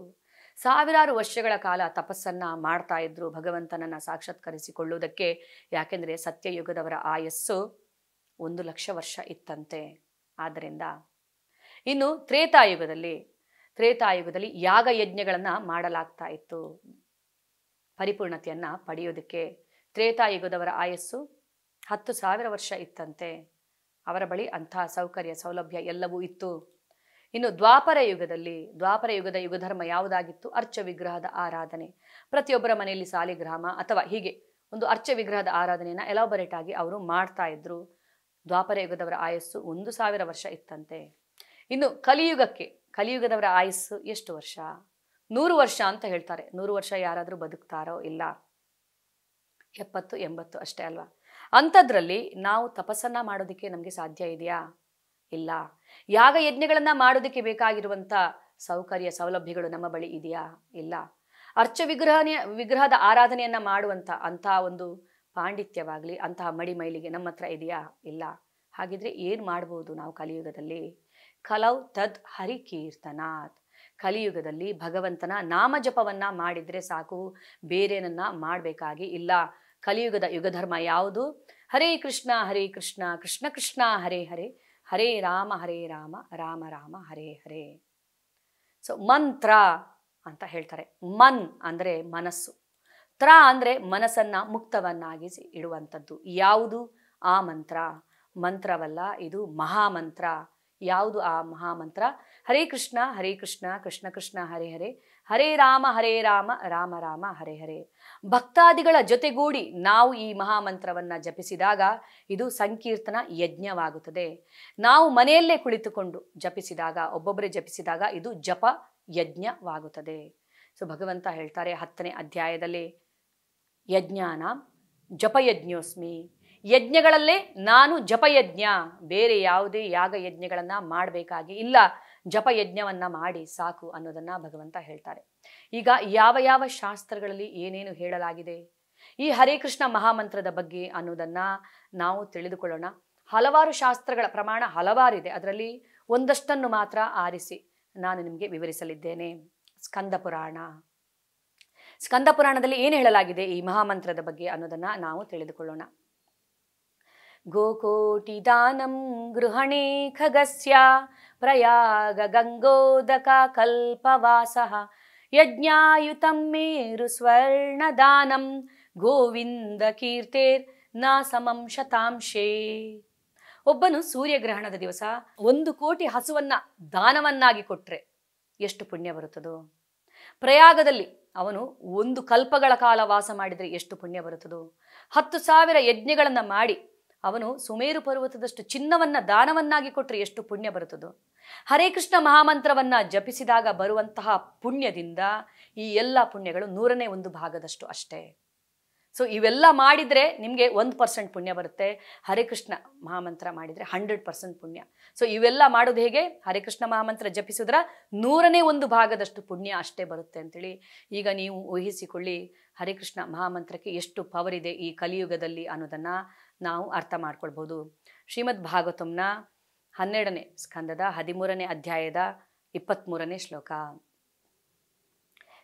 1000 ವರ್ಷಗಳ ಕಾಲ ತಪಸ್ಸನ್ನ ಮಾಡ್ತಾ ಇದ್ರು ಭಗವಂತನನ್ನ ಸಾಕ್ಷಾತ್ಕರಿಸಿಕೊಳ್ಳುವುದಕ್ಕೆ. ಯಾಕೆಂದ್ರೆ ಸತ್ಯಯುಗದವರ ಆಯಸ್ಸು 1,00,000 ವರ್ಷ ಇತ್ತಂತೆ. ಆದ್ದರಿಂದ ಇನ್ನು ತ್ರೇತಾಯುಗದಲ್ಲಿ ಯಾಗ ಯಜ್ಞಗಳನ್ನ ಮಾಡಲಾಗ್ತಾ ಇತ್ತು ಪರಿಪೂರ್ಣತೆಯನ್ನ ಪಡೆಯೋದಕ್ಕೆ. ತ್ರೇತಾಯುಗದವರ ಆಯಸ್ಸು 10,000 ವರ್ಷ ಇತ್ತಂತೆ. ಅವರ ಬಳಿ ಅಂತಹ ಸೌಕರ್ಯ ಸೌಲಭ್ಯ ಎಲ್ಲವೂ ಇತ್ತು. ಇನ್ನು ದ್ವಾಪರ ಯುಗದ ಯುಗಧರ್ಮ ಯಾವುದಾಗಿತ್ತು? ಅರ್ಚ ವಿಗ್ರಹದ ಆರಾಧನೆ. ಪ್ರತಿಯೊಬ್ಬರ ಮನೆಯಲ್ಲಿ ಸಾಲಿಗ್ರಾಮ ಅಥವಾ ಹೀಗೆ ಒಂದು ಅರ್ಚ ವಿಗ್ರಹದ ಆರಾಧನೆಯನ್ನ ಎಲಾಬರೇಟ್ ಆಗಿ ಅವರು ಮಾಡ್ತಾ ಇದ್ರು. ದ್ವಾಪರ ಯುಗದವರ ಆಯಸ್ಸು 1,000 ವರ್ಷ ಇತ್ತಂತೆ. ಇನ್ನು ಕಲಿಯುಗದವರ ಆಯಸ್ಸು ಎಷ್ಟು ವರ್ಷ? 100 ವರ್ಷ ಅಂತ ಹೇಳ್ತಾರೆ. 100 ವರ್ಷ ಯಾರಾದರೂ ಬದುಕ್ತಾರೋ? ಇಲ್ಲ, 70-80 ಅಷ್ಟೇ ಅಲ್ವಾ. ಅಂಥದ್ರಲ್ಲಿ ನಾವು ತಪಸ್ಸನ್ನ ಮಾಡೋದಕ್ಕೆ ನಮಗೆ ಸಾಧ್ಯ ಇದೆಯಾ? ಇಲ್ಲ. ಯಾಗ ಯಜ್ಞಗಳನ್ನ ಮಾಡೋದಕ್ಕೆ ಬೇಕಾಗಿರುವಂಥ ಸೌಕರ್ಯ ಸೌಲಭ್ಯಗಳು ನಮ್ಮ ಬಳಿ ಇದೆಯಾ? ಇಲ್ಲ. ಅರ್ಚ ವಿಗ್ರಹದ ಆರಾಧನೆಯನ್ನ ಮಾಡುವಂಥ ಅಂತಹ ಒಂದು ಪಾಂಡಿತ್ಯವಾಗಲಿ ಅಂತಹ ಮೈಲಿಗೆ ನಮ್ಮ ಹತ್ರ ಇದೆಯಾ? ಇಲ್ಲ. ಹಾಗಿದ್ರೆ ಏನು ಮಾಡ್ಬೋದು ನಾವು ಕಲಿಯುಗದಲ್ಲಿ? ಕಲೌ ತದ್ ಹರಿಕೀರ್ತನಾತ್. ಕಲಿಯುಗದಲ್ಲಿ ಭಗವಂತನ ನಾಮಜಪವನ್ನ ಮಾಡಿದ್ರೆ ಸಾಕು, ಬೇರೇನನ್ನ ಮಾಡಬೇಕಾಗಿ ಇಲ್ಲ. ಕಲಿಯುಗದ ಯುಗಧರ್ಮ ಯಾವುದು? ಹರೇ ಕೃಷ್ಣ ಕೃಷ್ಣ ಕೃಷ್ಣ ಹರೇ ಹರೇ, ಹರೇ ರಾಮ ರಾಮ ರಾಮ ಹರೇ ಹರೇ. ಸೊ ಮಂತ್ರ ಅಂತ ಹೇಳ್ತಾರೆ. ಮನ್ ಅಂದರೆ ಮನಸ್ಸು, ತ್ರ ಅಂದರೆ ಮನಸ್ಸನ್ನ ಮುಕ್ತವನ್ನಾಗಿಸಿ ಇಡುವಂಥದ್ದು. ಯಾವುದು ಆ ಮಂತ್ರವಲ್ಲ, ಇದು ಮಹಾಮಂತ್ರ. ಯಾವುದು ಆ ಮಹಾಮಂತ್ರ? ಹರೇ ಕೃಷ್ಣ ಕೃಷ್ಣ ಕೃಷ್ಣ ಹರೇ ಹರೇ, ಹರೇ ರಾಮ ರಾಮ ರಾಮ ಹರೇ ಹರೇ. ಭಕ್ತಾದಿಗಳ ಜೊತೆಗೂಡಿ ನಾವು ಈ ಮಹಾಮಂತ್ರವನ್ನ ಜಪಿಸಿದಾಗ ಇದು ಸಂಕೀರ್ತನ ಯಜ್ಞವಾಗುತ್ತದೆ. ನಾವು ಮನೆಯಲ್ಲೇ ಕುಳಿತುಕೊಂಡು ಜಪಿಸಿದಾಗ, ಒಬ್ಬೊಬ್ಬರೇ ಜಪಿಸಿದಾಗ ಇದು ಜಪ ಯಜ್ಞವಾಗುತ್ತದೆ. ಸೊ ಭಗವಂತ ಹೇಳ್ತಾರೆ 10ನೇ ಅಧ್ಯಾಯದಲ್ಲಿ, ಯಜ್ಞಾನ ಜಪಯಜ್ಞೋಸ್ಮಿ, ಯಜ್ಞಗಳಲ್ಲೇ ನಾನು ಜಪಯಜ್ಞ, ಬೇರೆ ಯಾವುದೇ ಯಾಗ ಯಜ್ಞಗಳನ್ನು ಮಾಡಬೇಕಾಗಿ ಇಲ್ಲ, ಜಪಯಜ್ಞವನ್ನು ಮಾಡಿ ಸಾಕು ಅನ್ನೋದನ್ನು ಭಗವಂತ ಹೇಳ್ತಾರೆ. ಈಗ ಯಾವ ಯಾವ ಶಾಸ್ತ್ರಗಳಲ್ಲಿ ಏನೇನು ಹೇಳಲಾಗಿದೆ ಈ ಹರೇ ಕೃಷ್ಣ ಮಹಾಮಂತ್ರದ ಬಗ್ಗೆ ಅನ್ನೋದನ್ನು ನಾವು ತಿಳಿದುಕೊಳ್ಳೋಣ. ಹಲವಾರು ಶಾಸ್ತ್ರಗಳ ಪ್ರಮಾಣ ಹಲವಾರಿದೆ, ಅದರಲ್ಲಿ ಒಂದಷ್ಟನ್ನು ಮಾತ್ರ ಆರಿಸಿ ನಾನು ನಿಮಗೆ ವಿವರಿಸಲಿದ್ದೇನೆ. ಸ್ಕಂದ ಪುರಾಣ, ಸ್ಕಂದ ಪುರಾಣದಲ್ಲಿ ಏನು ಹೇಳಲಾಗಿದೆ ಈ ಮಹಾಮಂತ್ರದ ಬಗ್ಗೆ ಅನ್ನೋದನ್ನು ನಾವು ತಿಳಿದುಕೊಳ್ಳೋಣ. ಗೋಕೋಟಿ ದಾನಂ ಗೃಹಣೇ ಖಗಸ್ಯ ಪ್ರಯಾಗ ಗಂಗೋದಕ ಕಲ್ಪವಾಸಃ ಯಜ್ಞಾಯುತಂ ಮೇರು ಸ್ವರ್ಣ ದಾನಂ ಗೋವಿಂದ ಕೀರ್ತೇರ್ ನ ಸಮಂ ಶತಾಂಶೇ. ಒಬ್ಬನು ಸೂರ್ಯಗ್ರಹಣದ ದಿವಸ 1,000,000 ಹಸುವನ್ನ ದಾನವನ್ನಾಗಿ ಕೊಟ್ಟರೆ ಎಷ್ಟು ಪುಣ್ಯ ಬರುತ್ತದೋ, ಪ್ರಯಾಗದಲ್ಲಿ ಅವನು 1 ಕಲ್ಪಗಳ ಕಾಲ ವಾಸ ಮಾಡಿದರೆ ಎಷ್ಟು ಪುಣ್ಯ ಬರುತ್ತದೋ, 10,000 ಯಜ್ಞಗಳನ್ನು ಮಾಡಿ ಅವನು ಸುಮೇರು ಪರ್ವತದಷ್ಟು ಚಿನ್ನವನ್ನ ದಾನವನ್ನಾಗಿ ಕೊಟ್ಟರೆ ಎಷ್ಟು ಪುಣ್ಯ ಬರುತ್ತದೋ, ಹರೇ ಕೃಷ್ಣ ಮಹಾಮಂತ್ರವನ್ನ ಜಪಿಸಿದಾಗ ಬರುವಂತಹ ಪುಣ್ಯದಿಂದ ಈ ಎಲ್ಲ ಪುಣ್ಯಗಳು 100ನೇ 1 ಭಾಗದಷ್ಟು ಅಷ್ಟೇ. ಸೊ ಇವೆಲ್ಲ ಮಾಡಿದರೆ ನಿಮಗೆ 1% ಪುಣ್ಯ ಬರುತ್ತೆ, ಹರೇ ಕೃಷ್ಣ ಮಹಾಮಂತ್ರ ಮಾಡಿದರೆ 100% ಪುಣ್ಯ. ಸೊ ಇವೆಲ್ಲ ಮಾಡೋದು ಹೇಗೆ? ಹರೇ ಕೃಷ್ಣ ಮಹಾಮಂತ್ರ ಜಪಿಸಿದ್ರ 100ನೇ 1 ಭಾಗದಷ್ಟು ಪುಣ್ಯ ಅಷ್ಟೇ ಬರುತ್ತೆ ಅಂತೇಳಿ ಈಗ ನೀವು ಊಹಿಸಿಕೊಳ್ಳಿ ಹರೇ ಕೃಷ್ಣ ಮಹಾಮಂತ್ರಕ್ಕೆ ಎಷ್ಟು ಪವರ್ ಇದೆ ಈ ಕಲಿಯುಗದಲ್ಲಿ ಅನ್ನೋದನ್ನು ನಾವು ಅರ್ಥ ಮಾಡ್ಕೊಳ್ಬೋದು. ಶ್ರೀಮದ್ ಭಾಗವತಂನ 12ನೇ ಸ್ಕಂದದ 13ನೇ ಅಧ್ಯಾಯದ 23ನೇ ಶ್ಲೋಕ.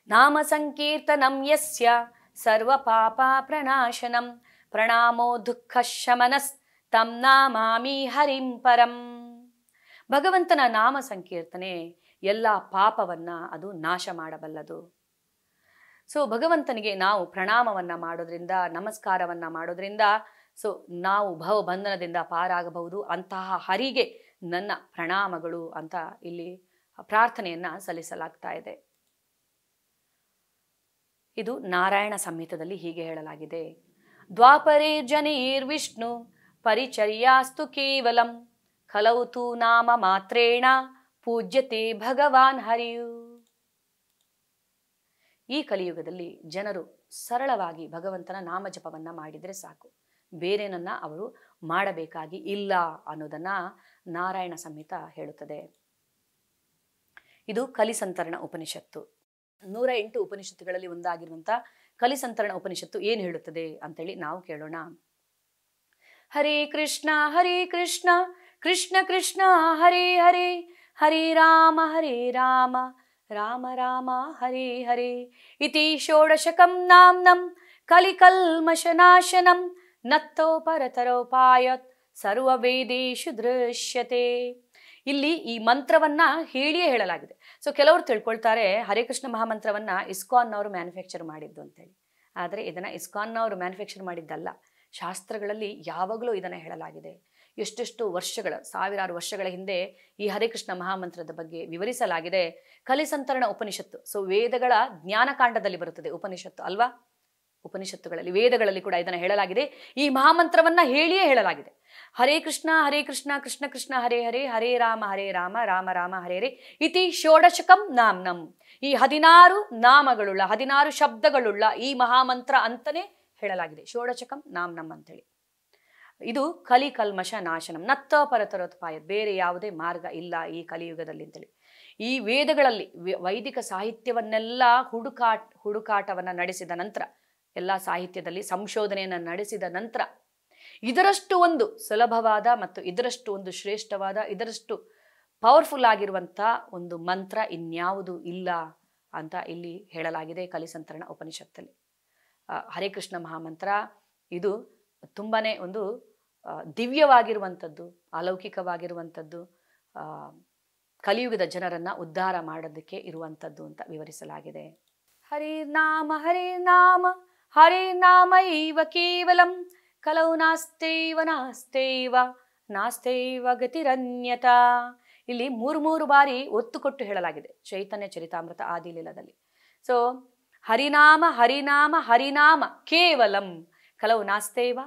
ನಾಮ ಸಂಕೀರ್ತನಂ ಯಸ್ಯ ಸರ್ವ ಪಾಪ ಪ್ರಣಾಶನಂ ಪ್ರಣಾಮೋ ದುಃಖ ಶಮನಸ್ ತಂ ನಾಮಾಮಿ ಹರಿಂ ಪರಂ. ಭಗವಂತನ ನಾಮ ಸಂಕೀರ್ತನೆ ಎಲ್ಲ ಪಾಪವನ್ನ ಅದು ನಾಶ ಮಾಡಬಲ್ಲದು. ಸೊ ಭಗವಂತನಿಗೆ ನಾವು ಪ್ರಣಾಮವನ್ನ ಮಾಡೋದ್ರಿಂದ, ನಮಸ್ಕಾರವನ್ನ ಮಾಡೋದ್ರಿಂದ ಸೊ ನಾವು ಭವಬಂಧನದಿಂದ ಪಾರಾಗಬಹುದು. ಅಂತಹ ಹರಿಗೆ ನನ್ನ ಪ್ರಣಾಮಗಳು ಅಂತ ಇಲ್ಲಿ ಪ್ರಾರ್ಥನೆಯನ್ನ ಸಲ್ಲಿಸಲಾಗ್ತಾ ಇದೆ. ಇದು ನಾರಾಯಣ ಸಂಹಿತದಲ್ಲಿ ಹೀಗೆ ಹೇಳಲಾಗಿದೆ. ದ್ವಾಪರೇ ಜನೇರ್ ವಿಷ್ಣು ಪರಿಚರ್ಯಾಸ್ತು ಕೇವಲಂ ಖಲೌತು ನಾಮ ಮಾತ್ರೇಣ ಪೂಜ್ಯತೆ ಭಗವಾನ್ ಹರಿಯು. ಈ ಕಲಿಯುಗದಲ್ಲಿ ಜನರು ಸರಳವಾಗಿ ಭಗವಂತನ ನಾಮಜಪವನ್ನ ಮಾಡಿದರೆ ಸಾಕು, ಬೇರೇನನ್ನ ಅವರು ಮಾಡಬೇಕಾಗಿ ಇಲ್ಲ ಅನ್ನೋದನ್ನ ನಾರಾಯಣ ಸಂಹಿತ ಹೇಳುತ್ತದೆ. ಇದು ಕಲಿಸಂತರಣ ಉಪನಿಷತ್ತು. 108 ಉಪನಿಷತ್ತುಗಳಲ್ಲಿ ಒಂದಾಗಿರುವಂಥ ಕಲಿಸಂತರಣ ಉಪನಿಷತ್ತು ಏನು ಹೇಳುತ್ತದೆ ಅಂತೇಳಿ ನಾವು ಕೇಳೋಣ. ಹರೇ ಕೃಷ್ಣ ಕೃಷ್ಣ ಕೃಷ್ಣ ಹರೇ ಹರೇ, ಹರೇ ರಾಮ ರಾಮ ರಾಮ ಹರೇ ಹರೇ, ಇತಿ ಷೋಡಶಕಂ ನಾಮ್ನಂ ಕಲಿಕಲ್ಮಶನಾಶನಂ ನತ್ತೋ ಪರತರೋಪಾಯತ್ ಸರ್ವವೇದೇಶು ದೃಶ್ಯತೆ. ಇಲ್ಲಿ ಈ ಮಂತ್ರವನ್ನ ಹೇಳಿಯೇ ಹೇಳಲಾಗಿದೆ. ಸೊ ಕೆಲವರು ತಿಳ್ಕೊಳ್ತಾರೆ ಹರೇ ಕೃಷ್ಣ ಮಹಾಮಂತ್ರವನ್ನ ಇಸ್ಕಾನ್ನವರು ಮ್ಯಾನುಫ್ಯಾಕ್ಚರ್ ಮಾಡಿದ್ದು ಅಂತೇಳಿ. ಆದರೆ ಇದನ್ನ ಇಸ್ಕಾನ್ನವರು ಮ್ಯಾನುಫ್ಯಾಕ್ಚರ್ ಮಾಡಿದ್ದಲ್ಲ, ಶಾಸ್ತ್ರಗಳಲ್ಲಿ ಯಾವಾಗಲೂ ಇದನ್ನು ಹೇಳಲಾಗಿದೆ. ಎಷ್ಟೆಷ್ಟು ವರ್ಷಗಳ, ಸಾವಿರಾರು ವರ್ಷಗಳ ಹಿಂದೆ ಈ ಹರೇ ಕೃಷ್ಣ ಮಹಾಮಂತ್ರದ ಬಗ್ಗೆ ವಿವರಿಸಲಾಗಿದೆ. ಕಲಿಸಂತರಣ ಉಪನಿಷತ್ತು, ಸೊ ವೇದಗಳ ಜ್ಞಾನಕಾಂಡದಲ್ಲಿ ಬರುತ್ತದೆ ಉಪನಿಷತ್ತು ಅಲ್ವಾ. ಉಪನಿಷತ್ತುಗಳಲ್ಲಿ ವೇದಗಳಲ್ಲಿ ಕೂಡ ಇದನ್ನು ಹೇಳಲಾಗಿದೆ. ಈ ಮಹಾಮಂತ್ರವನ್ನ ಹೇಳಿಯೇ ಹೇಳಲಾಗಿದೆ. ಹರೇ ಕೃಷ್ಣ ಕೃಷ್ಣ ಕೃಷ್ಣ ಹರೇ ಹರೇ, ಹರೇ ರಾಮ ರಾಮ ರಾಮ ಹರೇ ಹರೇ, ಇತಿ ಷೋಡಶಕಂ ನಾಮ್ನಂ. ಈ 16 ನಾಮಗಳುಳ್ಳ 16 ಶಬ್ದಗಳುಳ್ಳ ಈ ಮಹಾಮಂತ್ರ ಅಂತಾನೆ ಹೇಳಲಾಗಿದೆ, ಷೋಡಶಕಂ ನಾಮ್ನಂ ಅಂತೇಳಿ. ಇದು ಕಲಿ ಕಲ್ಮಶ ನಾಶನಂ ನತ್ತ ಪರತರೋತ್ಪಾಯ, ಬೇರೆ ಯಾವುದೇ ಮಾರ್ಗ ಇಲ್ಲ ಈ ಕಲಿಯುಗದಲ್ಲಿ ಅಂತೇಳಿ. ಈ ವೇದಗಳಲ್ಲಿ ವೈದಿಕ ಸಾಹಿತ್ಯವನ್ನೆಲ್ಲ ಹುಡುಕಾಟವನ್ನು ನಡೆಸಿದ ನಂತರ, ಎಲ್ಲ ಸಾಹಿತ್ಯದಲ್ಲಿ ಸಂಶೋಧನೆಯನ್ನು ನಡೆಸಿದ ನಂತರ ಇದರಷ್ಟು ಒಂದು ಸುಲಭವಾದ ಮತ್ತು ಇದರಷ್ಟು ಒಂದು ಶ್ರೇಷ್ಠವಾದ, ಇದರಷ್ಟು ಪವರ್ಫುಲ್ ಆಗಿರುವಂಥ ಒಂದು ಮಂತ್ರ ಇನ್ಯಾವುದು ಇಲ್ಲ ಅಂತ ಇಲ್ಲಿ ಹೇಳಲಾಗಿದೆ ಕಲಿಸಂತರಣ ಉಪನಿಷತ್ತಲ್ಲಿ. ಹರೇ ಕೃಷ್ಣ ಮಹಾಮಂತ್ರ ಇದು ತುಂಬಾನೇ ಒಂದು ದಿವ್ಯವಾಗಿರುವಂಥದ್ದು, ಅಲೌಕಿಕವಾಗಿರುವಂಥದ್ದು, ಕಲಿಯುಗದ ಜನರನ್ನ ಉದ್ಧಾರ ಮಾಡೋದಕ್ಕೆ ಇರುವಂಥದ್ದು ಅಂತ ವಿವರಿಸಲಾಗಿದೆ. ಹರೇ ನಾಮ ಹರೇ ನಾಮ ಇವ ಕೇವಲಂ ಕಲೌ ನಾಸ್ತೇವ ಗತಿರನ್ಯತಾ. ಇಲ್ಲಿ 3 ಬಾರಿ ಒತ್ತು ಕೊಟ್ಟು ಹೇಳಲಾಗಿದೆ ಚೈತನ್ಯ ಚರಿತಾಮೃತ ಆದಿಲೀಲದಲ್ಲಿ. ಸೊ ಹರಿನಾಮ ಕೇವಲಂ ಕಲವು ನಾಸ್ತೇವ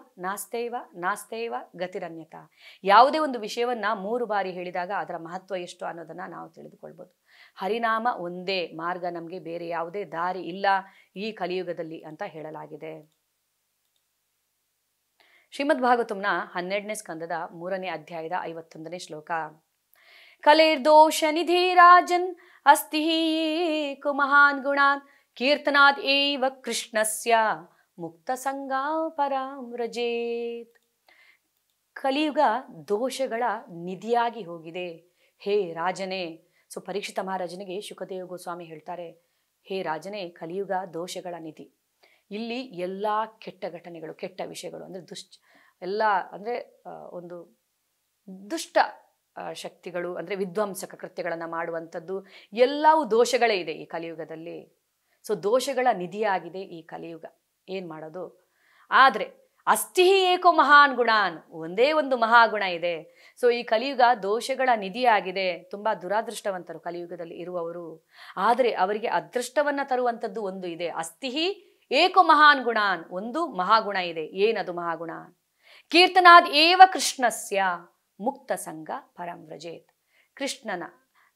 ಗತಿರನ್ಯತಾ. ಯಾವುದೇ ಒಂದು ವಿಷಯವನ್ನ 3 ಬಾರಿ ಹೇಳಿದಾಗ ಅದರ ಮಹತ್ವ ಎಷ್ಟು ಅನ್ನೋದನ್ನ ನಾವು ತಿಳಿದುಕೊಳ್ಬೋದು. ಹರಿನಾಮ ಒಂದೇ ಮಾರ್ಗ, ನಮಗೆ ಬೇರೆ ಯಾವುದೇ ದಾರಿ ಇಲ್ಲ ಈ ಕಲಿಯುಗದಲ್ಲಿ ಅಂತ ಹೇಳಲಾಗಿದೆ. ಶ್ರೀಮದ್ ಭಾಗವತಂನ 12ನೇ ಸ್ಕಂದದ 3ನೇ ಅಧ್ಯಾಯದ 51ನೇ ಶ್ಲೋಕ. ಕಲೇರ್ದೋಷ ನಿಧಿ ರಾಜನ್ ಅಸ್ತಿ ಏಕೋ ಮಹಾನ್ ಗುಣಾನ್ ಕೀರ್ತನಾದ್ ಏವ ಕೃಷ್ಣಸ್ಯ ಮುಕ್ತ ಸಂಗಾ ಪರಾಂ ವ್ರಜೇತ್. ಕಲಿಯುಗ ದೋಷಗಳ ನಿಧಿಯಾಗಿ ಹೋಗಿದೆ ಹೇ ರಾಜನೇ. ಸೊ ಪರೀಕ್ಷಿತ ಮಹಾರಾಜನಿಗೆ ಶುಕದೇವ ಗೋಸ್ವಾಮಿ ಹೇಳ್ತಾರೆ, ಹೇ ರಾಜನೇ, ಕಲಿಯುಗ ದೋಷಗಳ ನಿಧಿ. ಇಲ್ಲಿ ಎಲ್ಲ ಕೆಟ್ಟ ಘಟನೆಗಳು, ಕೆಟ್ಟ ವಿಷಯಗಳು ಅಂದರೆ ಎಲ್ಲ ಅಂದರೆ ಒಂದು ದುಷ್ಟ ಶಕ್ತಿಗಳು ಅಂದರೆ ವಿಧ್ವಂಸಕ ಕೃತ್ಯಗಳನ್ನು ಮಾಡುವಂಥದ್ದು ಎಲ್ಲವೂ ದೋಷಗಳೇ ಇದೆ ಈ ಕಲಿಯುಗದಲ್ಲಿ. ಸೊ ದೋಷಗಳ ನಿಧಿಯಾಗಿದೆ ಈ ಕಲಿಯುಗ. ಏನು ಮಾಡೋದು? ಆದರೆ ಅಸ್ತಿ ಏಕೋ ಮಹಾನ್ ಗುಣಾನ್, ಒಂದೇ ಒಂದು ಮಹಾಗುಣ ಇದೆ. ಸೊ ಈ ಕಲಿಯುಗ ದೋಷಗಳ ನಿಧಿಯಾಗಿದೆ. ತುಂಬ ದುರಾದೃಷ್ಟವಂತರು ಕಲಿಯುಗದಲ್ಲಿ ಇರುವವರು. ಆದರೆ ಅವರಿಗೆ ಅದೃಷ್ಟವನ್ನು ತರುವಂಥದ್ದು ಒಂದು ಇದೆ. ಅಸ್ತಿ ಏಕೋ ಮಹಾನ್ ಗುಣಾನ್, ಒಂದು ಮಹಾಗುಣ ಇದೆ. ಏನದು ಮಹಾಗುಣ? ಕೀರ್ತನಾದ್ ಏವ ಕೃಷ್ಣಸ್ಯ ಮುಕ್ತ ಸಂಘ ಪರಂ ವ್ರಜೇತ್. ಕೃಷ್ಣನ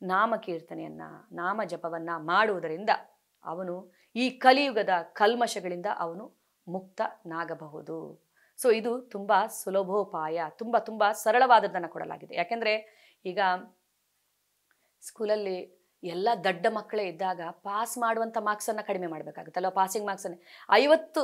ನಾಮಕೀರ್ತನೆಯನ್ನ, ನಾಮ ಜಪವನ್ನ ಮಾಡುವುದರಿಂದ ಅವನು ಈ ಕಲಿಯುಗದ ಕಲ್ಮಶಗಳಿಂದ ಅವನು ಮುಕ್ತನಾಗಬಹುದು. ಸೊ ಇದು ತುಂಬ ಸುಲಭೋಪಾಯ, ತುಂಬ ಸರಳವಾದದ್ದನ್ನು ಕೊಡಲಾಗಿದೆ. ಯಾಕೆಂದರೆ ಈಗ ಸ್ಕೂಲಲ್ಲಿ ಎಲ್ಲ ದಡ್ಡ ಮಕ್ಕಳೇ ಇದ್ದಾಗ ಪಾಸ್ ಮಾಡುವಂಥ ಮಾರ್ಕ್ಸನ್ನು ಕಡಿಮೆ ಮಾಡಬೇಕಾಗುತ್ತಲ್ಲ. ಪಾಸಿಂಗ್ ಮಾರ್ಕ್ಸನ್ನೇ 50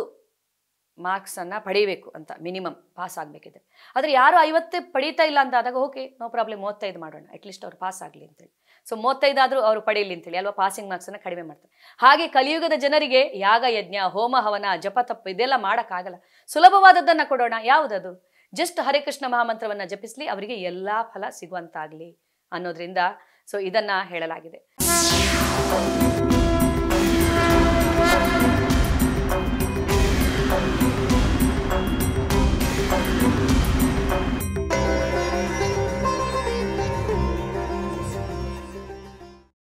ಮಾರ್ಕ್ಸನ್ನು ಪಡೀಬೇಕು ಅಂತ ಮಿನಿಮಮ್ ಪಾಸ್ ಆಗಬೇಕಿದೆ. ಆದರೆ ಯಾರು 50 ಪಡೀತಾ ಇಲ್ಲ ಅಂತ ಆದಾಗ ಓಕೆ, ನೋ ಪ್ರಾಬ್ಲಮ್, 35 ಮಾಡೋಣ, ಅಟ್ಲೀಸ್ಟ್ ಅವ್ರು ಪಾಸ್ ಆಗಲಿ ಅಂತೇಳಿ. ಸೊ 35 ಆದರೂ ಅವರು ಪಡೀಲಿ ಅಂತೇಳಿ ಅಲ್ವಾ ಪಾಸಿಂಗ್ ಮಾರ್ಕ್ಸನ್ನು ಕಡಿಮೆ ಮಾಡ್ತಾರೆ. ಹಾಗೆ ಕಲಿಯುಗದ ಜನರಿಗೆ ಯಾಗ ಯಜ್ಞ, ಹೋಮ ಹವನ, ಜಪ ತಪ್ಪು ಇದೆಲ್ಲ ಮಾಡೋಕ್ಕಾಗಲ್ಲ. ಸುಲಭವಾದದ್ದನ್ನು ಕೊಡೋಣ. ಯಾವುದದು? ಜಸ್ಟ್ ಹರೇ ಕೃಷ್ಣ ಮಹಾಮಂತ್ರವನ್ನು ಜಪಿಸಲಿ, ಅವರಿಗೆ ಎಲ್ಲ ಫಲ ಸಿಗುವಂತಾಗಲಿ ಅನ್ನೋದ್ರಿಂದ ಸೊ ಇದನ್ನು ಹೇಳಲಾಗಿದೆ.